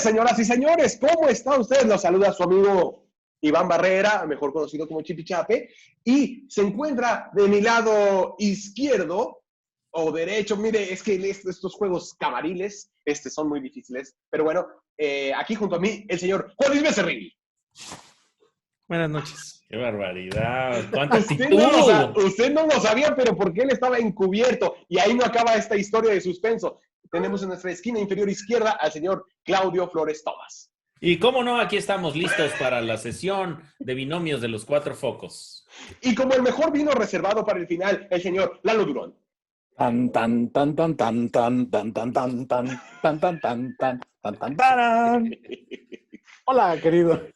noches, señoras y señores. ¿Cómo está usted? Los saluda su amigo Iván Barrera, mejor conocido como Chipichape, y se encuentra de mi lado izquierdo o derecho. Mire, es que estos juegos camariles son muy difíciles, pero bueno, aquí junto a mí el señor Juan Luis Becerril. Buenas noches. ¡Qué barbaridad! ¡Cuánta Usted actitud! usted no lo sabía, pero porque él estaba encubierto. Y ahí no acaba esta historia de suspenso. Tenemos en nuestra esquina inferior izquierda al señor Claudio Flores Tomás. Y cómo no, aquí estamos listos para la sesión de binomios de los cuatro focos. Y como el mejor vino reservado para el final, el señor Lalo Durón. Tan tan tan tan tan tan tan tan tan tan tan tan tan tan tan tan. Hola, querido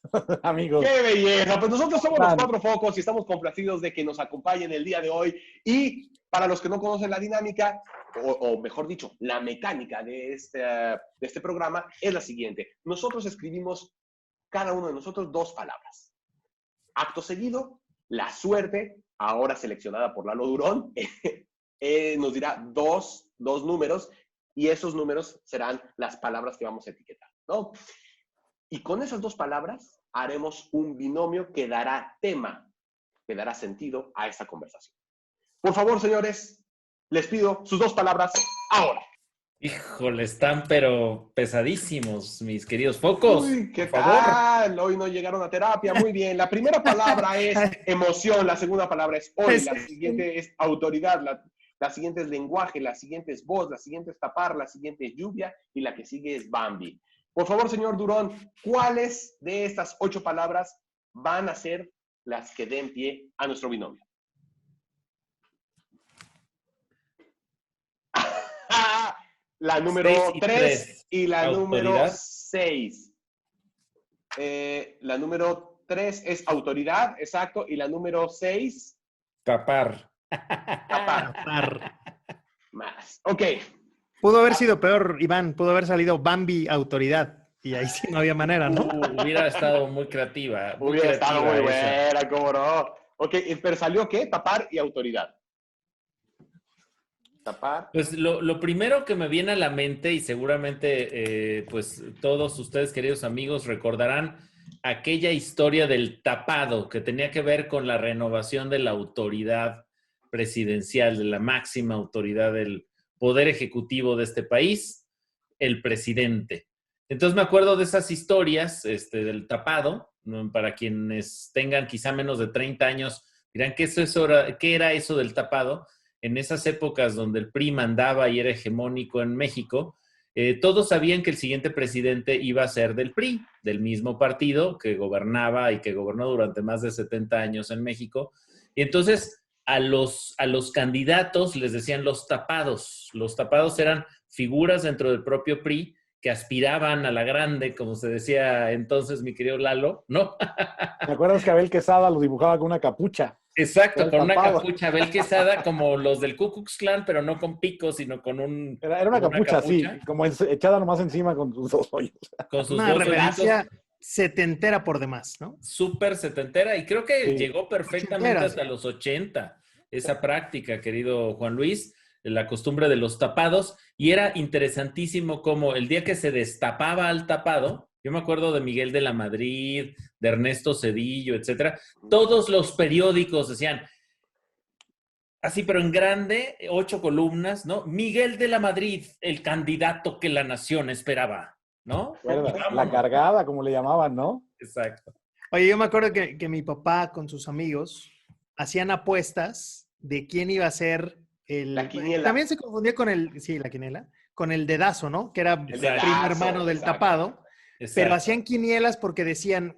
amigo. ¡Qué belleza! Pues nosotros somos los cuatro focos y estamos complacidos de que nos acompañen el día de hoy. Y para los que no conocen la dinámica, o mejor dicho, la mecánica de este programa es la siguiente. Nosotros escribimos, cada uno de nosotros, 2 palabras. Acto seguido, la suerte, ahora seleccionada por Lalo Durón, nos dirá dos números y esos números serán las palabras que vamos a etiquetar, ¿no? Y con esas 2 palabras haremos un binomio que dará tema, que dará sentido a esta conversación. Por favor, señores, les pido sus 2 palabras ahora. Híjole, están pero pesadísimos, mis queridos focos. Uy, ¿qué tal? Hoy no llegaron a terapia. Muy bien. La primera palabra es emoción, la segunda palabra es hoy, la siguiente es autoridad, la siguiente es lenguaje, la siguiente es voz, la siguiente es tapar, la siguiente es lluvia y la que sigue es Bambi. Por favor, señor Durón, ¿cuáles de estas 8 palabras van a ser las que den pie a nuestro binomio? La número 3 y la número 6. La número 3 es autoridad, exacto, y la número 6... Tapar. Tapar. Más. Ok. Pudo haber sido peor, Iván. Pudo haber salido Bambi autoridad. Y ahí sí no había manera, ¿no? Hubiera estado muy creativa. Hubiera estado muy buena, cómo no. Ok, pero salió ¿qué? Tapar y autoridad. Tapar. Pues lo primero que me viene a la mente, y seguramente pues todos ustedes, queridos amigos, recordarán aquella historia del tapado que tenía que ver con la renovación de la autoridad presidencial, de la máxima autoridad del poder ejecutivo de este país, el presidente. Entonces me acuerdo de esas historias del tapado, ¿no? Para quienes tengan quizá menos de 30 años, dirán, ¿qué era eso del tapado? En esas épocas donde el PRI mandaba y era hegemónico en México, todos sabían que el siguiente presidente iba a ser del PRI, del mismo partido que gobernaba y que gobernó durante más de 70 años en México. Y entonces a los candidatos les decían los tapados. Los tapados eran figuras dentro del propio PRI que aspiraban a la grande, como se decía entonces, mi querido Lalo, ¿no? ¿Te acuerdas que Abel Quesada lo dibujaba con una capucha? Exacto, con una capucha, Abel Quesada, como los del Ku Klux Klan, pero no con picos, sino con Era una capucha así, como echada nomás encima con sus 2 hoyos. Con sus una 2 reverencia setentera por demás, ¿no? Súper setentera, y creo que llegó perfectamente hasta los 80, esa práctica, querido Juan Luis, la costumbre de los tapados, y era interesantísimo como el día que se destapaba al tapado, yo me acuerdo de Miguel de la Madrid, de Ernesto Zedillo, etcétera, todos los periódicos decían, así pero en grande, 8 columnas, ¿no? Miguel de la Madrid, el candidato que la nación esperaba, ¿no? La cargada, como le llamaban, ¿no? Exacto. Oye, yo me acuerdo que mi papá con sus amigos hacían apuestas de quién iba a ser la quiniela. También se confundía con la quiniela, con el dedazo, ¿no? Que era el primo hermano del tapado. Exacto. Pero hacían quinielas porque decían,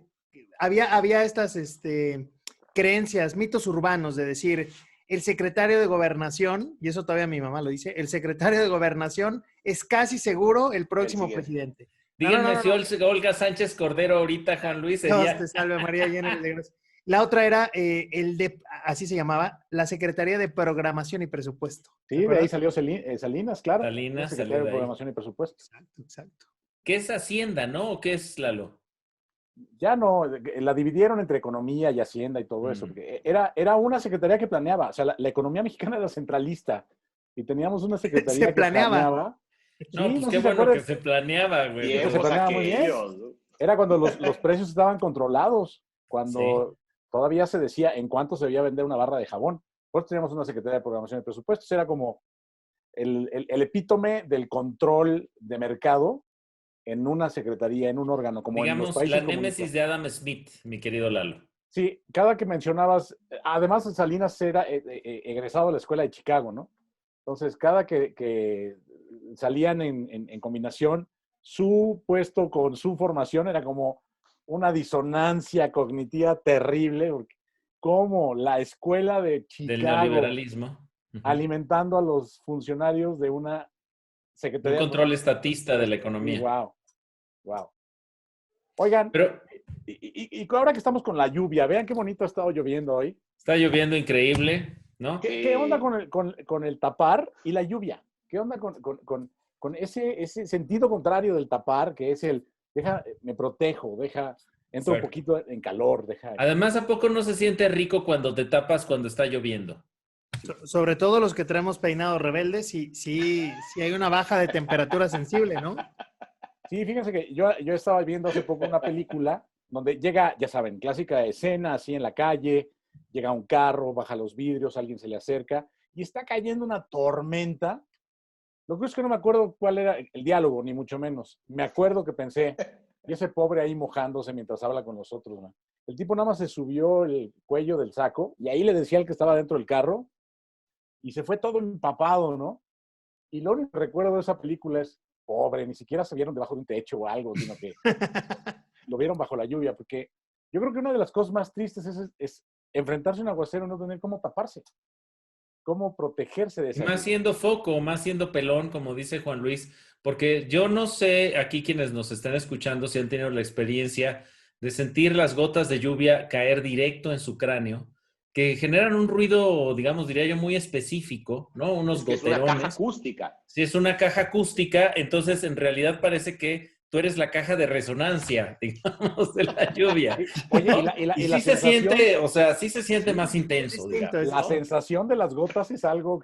había estas creencias, mitos urbanos de decir, el secretario de Gobernación, y eso todavía mi mamá lo dice, el secretario de Gobernación es casi seguro el próximo presidente. Díganme si Olga Sánchez Cordero ahorita, Juan Luis, sería... Dios te salve María, llena de gracia. La otra era así se llamaba, la Secretaría de Programación y Presupuesto. Sí, de ahí salió Salinas, claro. Salinas, Secretaría de Programación y Presupuesto. Exacto. ¿Qué es Hacienda, no? ¿O qué es, Lalo? Ya no, la dividieron entre economía y hacienda y todo eso. Porque era una secretaría que planeaba, o sea, la economía mexicana era centralista y teníamos una secretaría que planeaba No, Sí, pues no qué sé si se bueno que acuerdan. se planeaba, güey. Se Tiempos planeaba muy bien. aquellos, ¿no? Era cuando los precios estaban controlados, Sí. cuando todavía se decía en cuánto se debía vender una barra de jabón. Por eso teníamos una Secretaría de Programación de Presupuestos. Era como el epítome del control de mercado en una secretaría, en un órgano, como en los Digamos, la países némesis comunistas. de Adam Smith, mi querido Lalo. Sí, cada que mencionabas, además Salinas era egresado de la escuela de Chicago, ¿no? Entonces, cada que salían en combinación, su puesto con su formación era como una disonancia cognitiva terrible, porque como la escuela de Del Chicago neoliberalismo. Ujú. alimentando a los funcionarios de una Un secretaría de control programación de estatista de la presupuestos. Sí, economía. wow, wow. Oigan, Pero y ahora que estamos con la lluvia, vean qué bonito ha estado lloviendo hoy. está lloviendo increíble, ¿no? ¿Qué onda con el tapar y la lluvia? ¿Qué onda con ese sentido contrario del tapar, que es me protejo, entro un Exacto. poquito en calor, Además, ¿a poco no se siente rico cuando te tapas cuando está lloviendo? Sobre todo los que traemos peinados rebeldes, sí hay una baja de temperatura sensible, ¿no? Sí, fíjense que yo estaba viendo hace poco una película donde llega, ya saben, clásica escena, así en la calle, llega un carro, baja los vidrios, alguien se le acerca y está cayendo una tormenta. Lo que es que no me acuerdo cuál era el diálogo, ni mucho menos. Me acuerdo que pensé, y ese pobre ahí mojándose mientras habla con los otros, ¿no? El tipo nada más se subió el cuello del saco y ahí le decía al que estaba dentro del carro y se fue todo empapado, ¿no? Y lo único que recuerdo de esa película es, pobre, ni siquiera se vieron debajo de un techo o algo, sino que lo vieron bajo la lluvia, porque yo creo que una de las cosas más tristes es enfrentarse a un aguacero y no tener cómo taparse, cómo protegerse de esa Más lluvia. siendo foco, más siendo pelón, como dice Juan Luis, porque yo no sé aquí quienes nos están escuchando si han tenido la experiencia de sentir las gotas de lluvia caer directo en su cráneo, que generan un ruido, digamos, diría yo, muy específico, ¿no? Unos Es que es una caja goterones. acústica. Si es una caja acústica, entonces en realidad parece que tú eres la caja de resonancia, digamos, de la lluvia, Oye, ¿no? Y y la sí se sensación, siente, o sea, sí se siente Sí, más es intenso, distinto, digamos, es la ¿no? distinto. sensación de las gotas es algo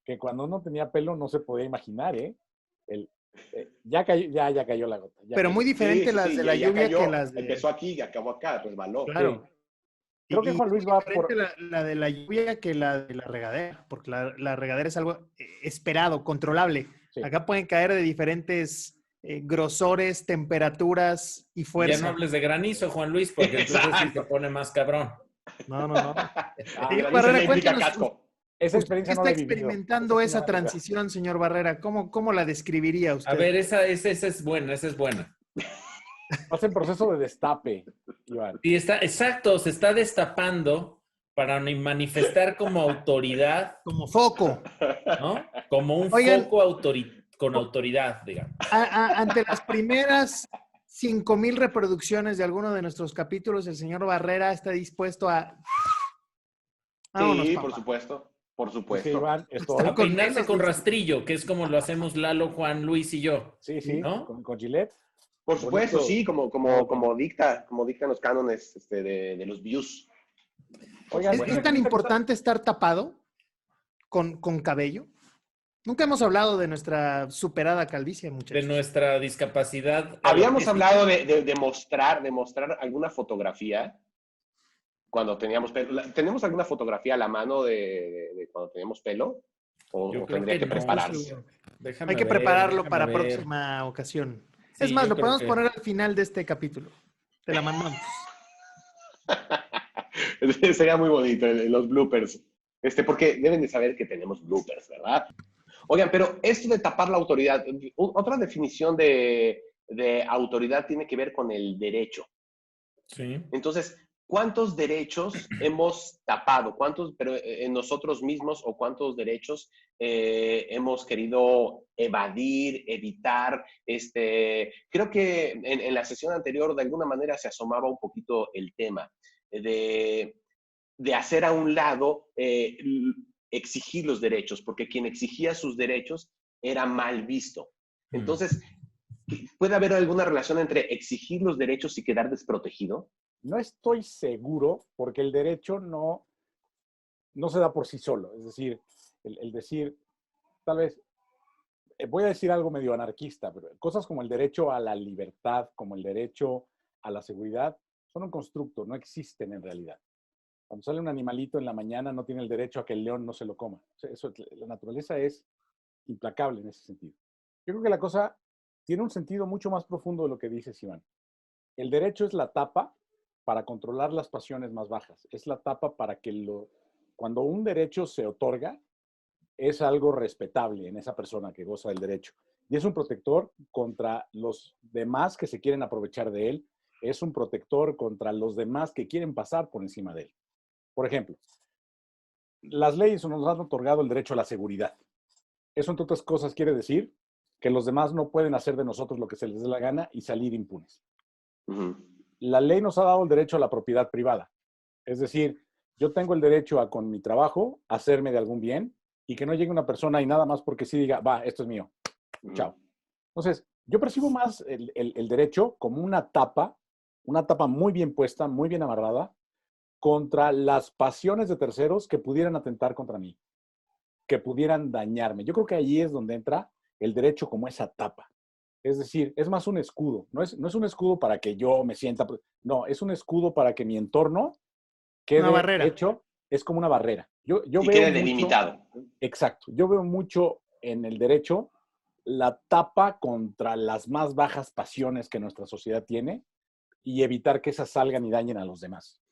que cuando uno tenía pelo no se podía imaginar, ¿eh? El, ya cayó la gota, ya Pero cayó. muy Sí, diferente sí, las sí, de ya, la ya lluvia que cayó. las de... Empezó aquí y acabó acá, resbaló. Sí. Claro. Creo que Juan Es muy Luis va diferente por... la de la lluvia que la de la regadera, porque la regadera es algo esperado, controlable. Sí. Acá pueden caer de diferentes grosores, temperaturas y Y ya no fuerza. hables de granizo, Juan Luis, porque entonces sí se Exacto. pone más cabrón. No, no, no. Ah, Señor Granizo ya Barrera, implica cuéntenos, casco. esa usted que experiencia no está la he vivido. experimentando Esa sí no esa me ha tocado. transición, señor Barrera, ¿cómo la describiría A usted? ver, esa es buena, esa es buena. Pasa en proceso de destape, Iván. Sí, está, exacto, se está destapando para manifestar como autoridad, Como foco. ¿no? Como un Oigan, foco con autoridad, digamos. ante las primeras 5,000 reproducciones de alguno de nuestros capítulos, el señor Barrera está dispuesto a... Vámonos, Sí, por papá. supuesto. Por Dice supuesto. Iván, Está A estoy. con peinarse menos, con dice. rastrillo, que es como lo hacemos Lalo, Juan, Luis y yo, Sí, sí, Sí. ¿no? con Gillette. Por supuesto, Bonito sí, modo con... como dictan los cánones de los views. Por Oigan, ¿Es supuesto. fíjate tan ahorita que está... importante estar tapado con cabello? Nunca hemos hablado de nuestra superada calvicie, De muchachos. nuestra discapacidad Habíamos alopecia. hablado de mostrar alguna fotografía cuando teníamos pelo. ¿Tenemos alguna fotografía a la mano de cuando teníamos pelo? Yo ¿O creo tendría que que No estoy no. prepararse? seguro. Hay Déjame que ver, prepararlo déjame para ver. próxima ocasión. Es Sí, más, yo lo creo podemos que. poner al final de este capítulo. Te la mandamos. Sería muy bonito los bloopers. Porque deben de saber que tenemos bloopers, ¿verdad? Oigan, pero esto de tapar la autoridad, otra definición de autoridad tiene que ver con el derecho. Sí. Entonces, ¿cuántos derechos hemos tapado? ¿Cuántos, pero en nosotros mismos o cuántos derechos hemos querido evadir, evitar? Creo que en la sesión anterior de alguna manera se asomaba un poquito el tema de, de hacer a un lado, exigir los derechos, porque quien exigía sus derechos era mal visto. Mm. Entonces, ¿puede haber alguna relación entre exigir los derechos y quedar desprotegido? No estoy seguro porque el derecho no se da por sí solo. Es decir, el decir, tal vez, voy a decir algo medio anarquista, pero cosas como el derecho a la libertad, como el derecho a la seguridad, son un constructo, no existen en realidad. Cuando sale un animalito en la mañana, no tiene el derecho a que el león no se lo coma. O sea, la naturaleza es implacable en ese sentido. Yo creo que la cosa tiene un sentido mucho más profundo de lo que dice Iván. El derecho es la tapa para controlar las pasiones más bajas. Es la tapa para que cuando un derecho se otorga, es algo respetable en esa persona que goza del derecho. Y es un protector contra los demás que se quieren aprovechar de él. Es un protector contra los demás que quieren pasar por encima de él. Por ejemplo, las leyes nos han otorgado el derecho a la seguridad. Eso, entre otras cosas, quiere decir que los demás no pueden hacer de nosotros lo que se les dé la gana y salir impunes. La ley nos ha dado el derecho a la propiedad privada. Es decir, yo tengo el derecho a, con mi trabajo, hacerme de algún bien y que no llegue una persona y nada más porque sí diga, va, esto es mío. Chao. Entonces, yo percibo más el derecho como una tapa muy bien puesta, muy bien amarrada, contra las pasiones de terceros que pudieran atentar contra mí, que pudieran dañarme. Yo creo que allí es donde entra el derecho como esa tapa. Es decir, es más un escudo. No es un escudo para que yo me sienta... No, es un escudo para que mi entorno quede hecho. Es como una barrera. Yo veo quede delimitado. Exacto. Yo veo mucho en el derecho la tapa contra las más bajas pasiones que nuestra sociedad tiene y evitar que esas salgan y dañen a los demás.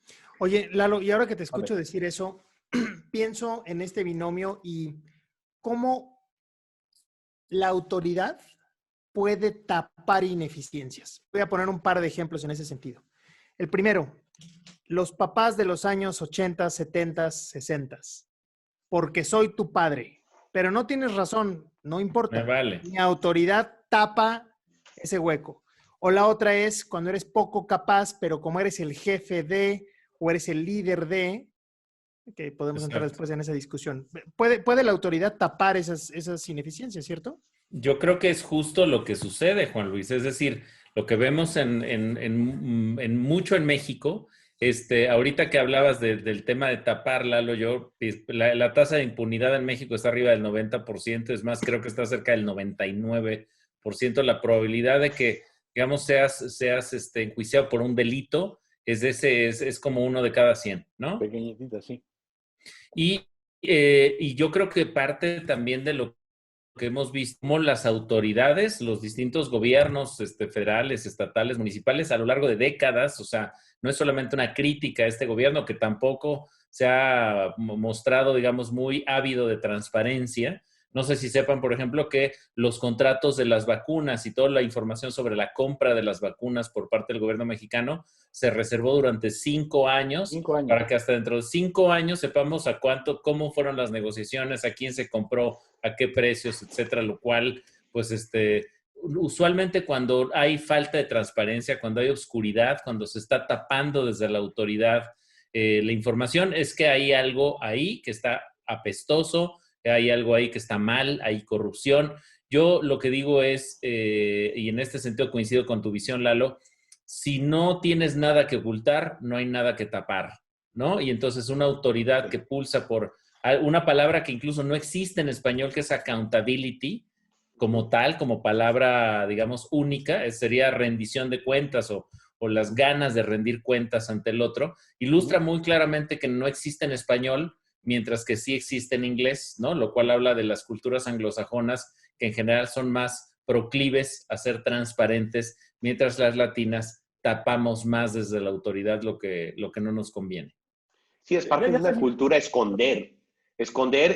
Oye, Lalo, y ahora que te escucho decir eso, pienso en este binomio y cómo la autoridad puede tapar ineficiencias. Voy a poner un par de ejemplos en ese sentido. El primero, los papás de los años 80, 70, 60. Porque soy tu padre. Pero no tienes razón, no importa. Me vale. Mi autoridad tapa ese hueco. O la otra es cuando eres poco capaz, pero como eres el jefe de o eres el líder de, que podemos entrar después en esa discusión. ¿Puede la autoridad tapar esas ineficiencias, cierto? Yo creo que es justo lo que sucede, Juan Luis. Es decir, lo que vemos en mucho en México, ahorita que hablabas del tema de tapar, Lalo, la tasa de impunidad en México está arriba del 90%, es más, creo que está cerca del 99%. La probabilidad de que, digamos, seas enjuiciado por un delito es como 1 de cada 100, ¿no? Pequeñitita, sí. Y yo creo que parte también de lo que hemos visto, como las autoridades, los distintos gobiernos federales, estatales, municipales, a lo largo de décadas, o sea, no es solamente una crítica a este gobierno que tampoco se ha mostrado, digamos, muy ávido de transparencia. No sé si sepan, por ejemplo, que los contratos de las vacunas y toda la información sobre la compra de las vacunas por parte del gobierno mexicano se reservó durante 5 años, 5 años, para que hasta dentro de 5 años sepamos cómo fueron las negociaciones, a quién se compró, a qué precios, etcétera, lo cual, pues, usualmente cuando hay falta de transparencia, cuando hay oscuridad, cuando se está tapando desde la autoridad la información, es que hay algo ahí que está apestoso, hay algo ahí que está mal, hay corrupción. Yo lo que digo es, y en este sentido coincido con tu visión, Lalo, si no tienes nada que ocultar, no hay nada que tapar, ¿no? Y entonces una autoridad que pulsa por una palabra que incluso no existe en español, que es accountability, como tal, como palabra, digamos, única, sería rendición de cuentas o las ganas de rendir cuentas ante el otro, ilustra muy claramente que no existe en español, mientras que sí existe en inglés, ¿no? Lo cual habla de las culturas anglosajonas, que en general son más proclives a ser transparentes, mientras las latinas tapamos más desde la autoridad lo que no nos conviene. Sí, es parte de una cultura esconder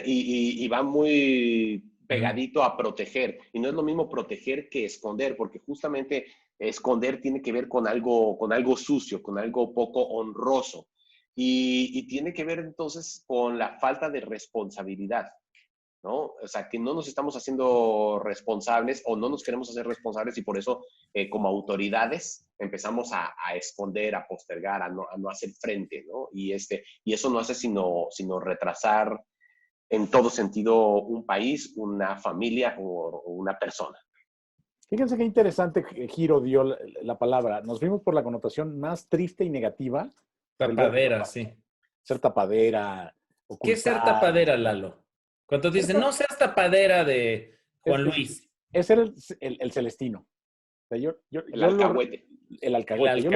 y va muy pegadito a proteger. Y no es lo mismo proteger que esconder, porque justamente esconder tiene que ver con algo sucio, con algo poco honroso. Y tiene que ver entonces con la falta de responsabilidad, ¿no? O sea, que no nos estamos haciendo responsables o no nos queremos hacer responsables y por eso como autoridades empezamos a esconder, a postergar, a no hacer frente, ¿no? Y eso no hace sino retrasar en todo sentido un país, una familia o una persona. Fíjense qué interesante giro dio la palabra. Nos vimos por la connotación más triste y negativa. Tapadera, sí. Ser tapadera. Ocultar. ¿Qué es ser tapadera, Lalo? Cuando te dicen, no seas tapadera de Juan Luis. Ese era el Celestino. O sea, el alcahuete. El alcahuete. Yo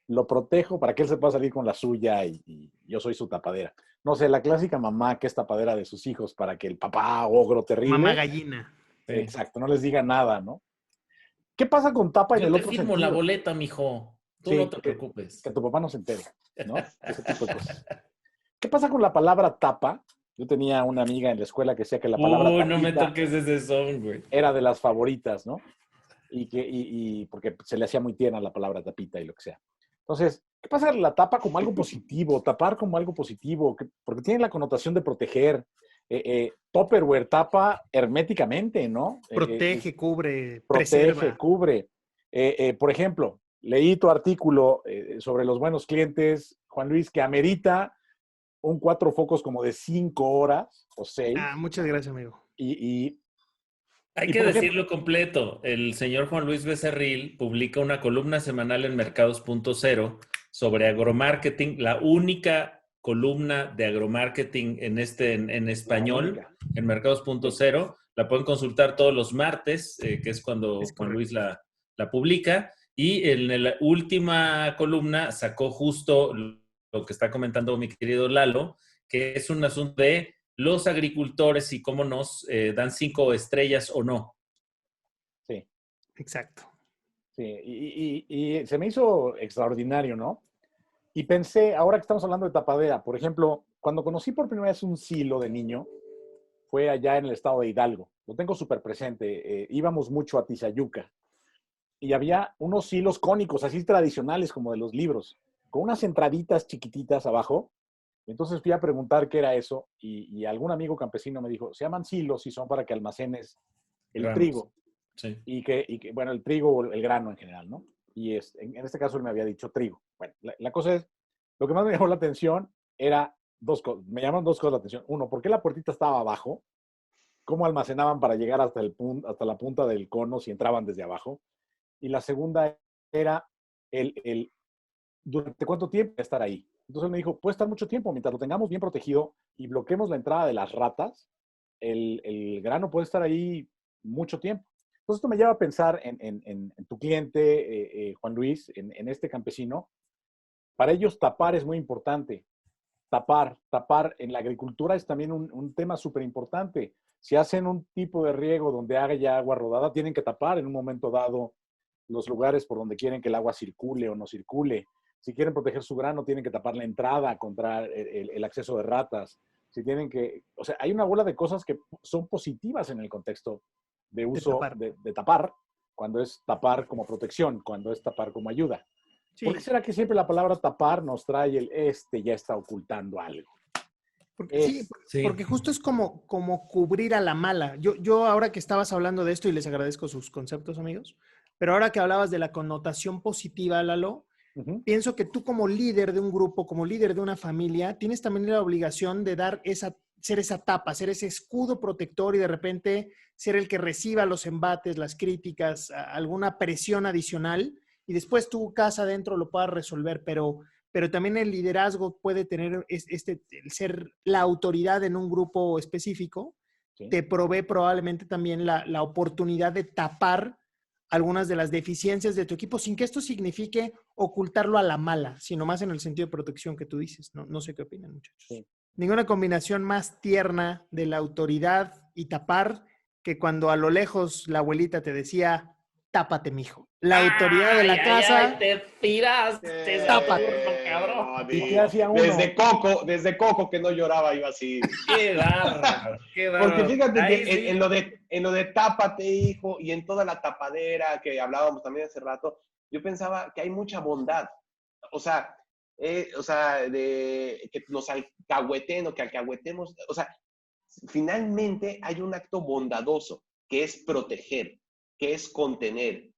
lo protejo para que él se pueda salir con la suya y yo soy su tapadera. No sé, la clásica mamá que es tapadera de sus hijos para que el papá ogro terrible. Mamá gallina. Exacto, no les diga nada, ¿no? ¿Qué pasa con tapa en el otro sentido? Yo te firmo la boleta, mijo. Tú no te preocupes. Que tu papá no se entere, ¿no? Ese tipo de cosas. ¿Qué pasa con la palabra tapa? Yo tenía una amiga en la escuela que decía que la palabra tapita no me toques ese son, güey. Era de las favoritas, ¿no? Y porque se le hacía muy tierna la palabra tapita y lo que sea. Entonces, ¿qué pasa con la tapa como algo positivo? Tapar como algo positivo, porque tiene la connotación de proteger. Tupperware tapa herméticamente, ¿no? Protege, cubre, protege, preserva. cubre. Por ejemplo, leí tu artículo sobre los buenos clientes, Juan Luis, que amerita un 4 focos como de 5 horas o 6. Muchas gracias, amigo. Hay que decirlo completo. El señor Juan Luis Becerril publica una columna semanal en Mercados.0 sobre agromarketing, la única columna de agromarketing en español, en Mercados.0. La pueden consultar todos los martes, que es cuando Juan Luis la publica. Y en la última columna sacó justo lo que está comentando mi querido Lalo, que es un asunto de los agricultores y cómo nos dan 5 estrellas o no. Sí. Exacto. Sí, y se me hizo extraordinario, ¿no? Y pensé, ahora que estamos hablando de tapadera, por ejemplo, cuando conocí por primera vez un silo de niño, fue allá en el estado de Hidalgo. Lo tengo súper presente. Íbamos mucho a Tizayuca. Y había unos silos cónicos, así tradicionales como de los libros, con unas entraditas chiquititas abajo. Entonces fui a preguntar qué era eso y algún amigo campesino me dijo, se llaman silos y son para que almacenes el trigo. Sí. Y que, bueno, el trigo o el grano en general, ¿no? Y en este caso él me había dicho trigo. Bueno, la cosa es, lo que más me llamó la atención era dos cosas. Me llamaron dos cosas la atención. Uno, ¿por qué la puertita estaba abajo? ¿Cómo almacenaban para llegar hasta la punta del cono si entraban desde abajo? Y la segunda era ¿durante cuánto tiempo va a estar ahí? Entonces él me dijo, puede estar mucho tiempo, mientras lo tengamos bien protegido y bloqueemos la entrada de las ratas, el grano puede estar ahí mucho tiempo. Entonces esto me lleva a pensar en tu cliente, Juan Luis, en este campesino. Para ellos tapar es muy importante. Tapar en la agricultura es también un tema súper importante. Si hacen un tipo de riego donde haga ya agua rodada, tienen que tapar en un momento dado los lugares por donde quieren que el agua circule o no circule. Si quieren proteger su grano, tienen que tapar la entrada contra el acceso de ratas. Si tienen que, o sea, hay una bola de cosas que son positivas en el contexto de uso de tapar, cuando es tapar como protección, cuando es tapar como ayuda. Sí. ¿Por qué será que siempre la palabra tapar nos trae ya está ocultando algo? Porque justo es como cubrir a la mala. Yo ahora que estabas hablando de esto, y les agradezco sus conceptos, amigos, pero ahora que hablabas de la connotación positiva, Lalo, pienso que tú como líder de un grupo, como líder de una familia, tienes también la obligación de ser esa tapa, ser ese escudo protector y de repente ser el que reciba los embates, las críticas, alguna presión adicional y después tu casa adentro lo puedas resolver, pero también el liderazgo puede tener el ser la autoridad en un grupo específico, sí. Te provee probablemente también la oportunidad de tapar algunas de las deficiencias de tu equipo sin que esto signifique ocultarlo a la mala, sino más en el sentido de protección que tú dices. No sé qué opinan, muchachos. Sí. Ninguna combinación más tierna de la autoridad y tapar que cuando a lo lejos la abuelita te decía, tápate, mijo. La autoridad de la casa. Te tiraste, tápate, cabrón. ¿Y qué hacía uno? Desde Coco que no lloraba iba así. Qué bárbaro, qué bárbaro. Porque fíjate que sí. en lo de tápate, hijo, y en toda la tapadera que hablábamos también hace rato, yo pensaba que hay mucha bondad. O sea, de que nos alcahueten o que alcahuetemos. O sea, finalmente hay un acto bondadoso que es proteger, que es contener,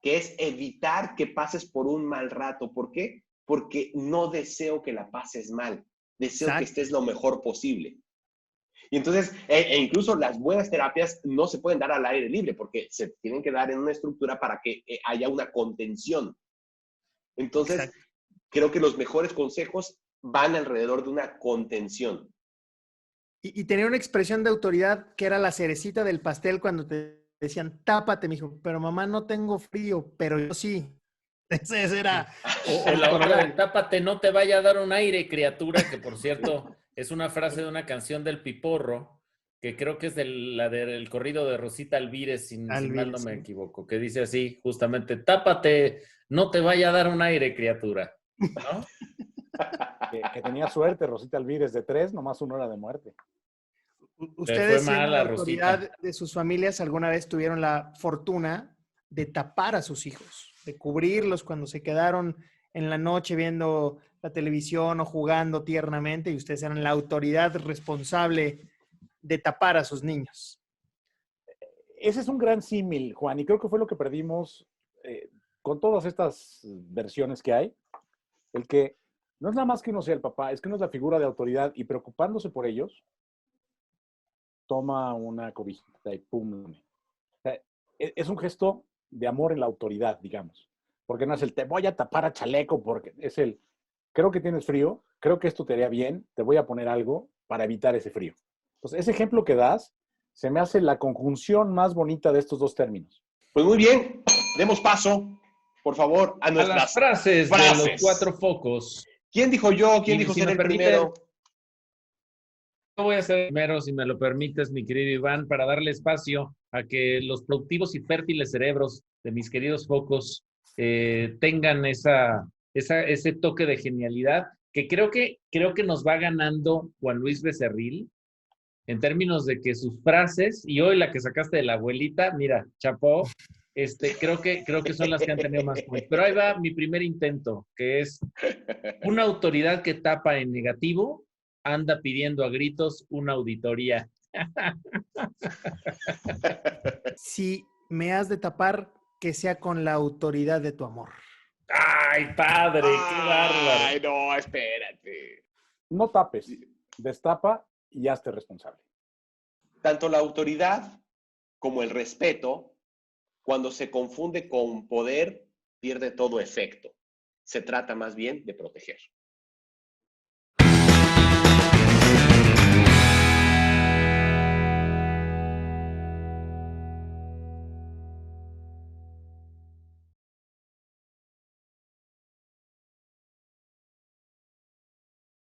que es evitar que pases por un mal rato. ¿Por qué? Porque no deseo que la pases mal. Deseo Exacto. Que estés lo mejor posible. Y entonces, incluso las buenas terapias no se pueden dar al aire libre porque se tienen que dar en una estructura para que haya una contención. Entonces, Exacto. Creo que los mejores consejos van alrededor de una contención. Y tenía una expresión de autoridad que era la cerecita del pastel cuando te decían, tápate, mijo. Pero mamá, no tengo frío, pero yo sí. Ese era. O la otra de tápate, no te vaya a dar un aire, criatura, que por cierto es una frase de una canción del Piporro, que creo que es la del corrido de Rosita Alvírez, si mal no me equivoco, que dice así, justamente, tápate, no te vaya a dar un aire, criatura. ¿No? Que tenía suerte, Rosita Alvírez, de 3, nomás 1 hora de muerte. ¿Ustedes, siendo la autoridad de sus familias, alguna vez tuvieron la fortuna de tapar a sus hijos, de cubrirlos cuando se quedaron en la noche viendo la televisión o jugando tiernamente y ustedes eran la autoridad responsable de tapar a sus niños? Ese es un gran símil, Juan, y creo que fue lo que perdimos con todas estas versiones que hay. El que no es nada más que uno sea el papá, es que uno es la figura de autoridad y preocupándose por ellos, toma una cobijita y pum. O sea, es un gesto de amor en la autoridad, digamos. Porque no es el te voy a tapar a chaleco, porque es el creo que tienes frío, creo que esto te haría bien, te voy a poner algo para evitar ese frío. Entonces, ese ejemplo que das se me hace la conjunción más bonita de estos dos términos. Pues muy bien, demos paso, por favor, a nuestras las frases de los 4 focos. ¿Quién dijo yo? ¿Quién dijo ser el primero? Yo voy a ser el primero, si me lo permites, mi querido Iván, para darle espacio a que los productivos y fértiles cerebros de mis queridos focos tengan ese toque de genialidad que creo que nos va ganando Juan Luis Becerril en términos de que sus frases, y hoy la que sacaste de la abuelita, mira, chapó, creo que son las que han tenido más points. Pero ahí va mi primer intento, que es una autoridad que tapa en negativo, anda pidiendo a gritos una auditoría. Si me has de tapar, que sea con la autoridad de tu amor. ¡Ay, padre! ¡Qué bárbaro! ¡Ay, no, espérate! No tapes, destapa y hazte responsable. Tanto la autoridad como el respeto, cuando se confunde con poder, pierde todo efecto. Se trata más bien de proteger.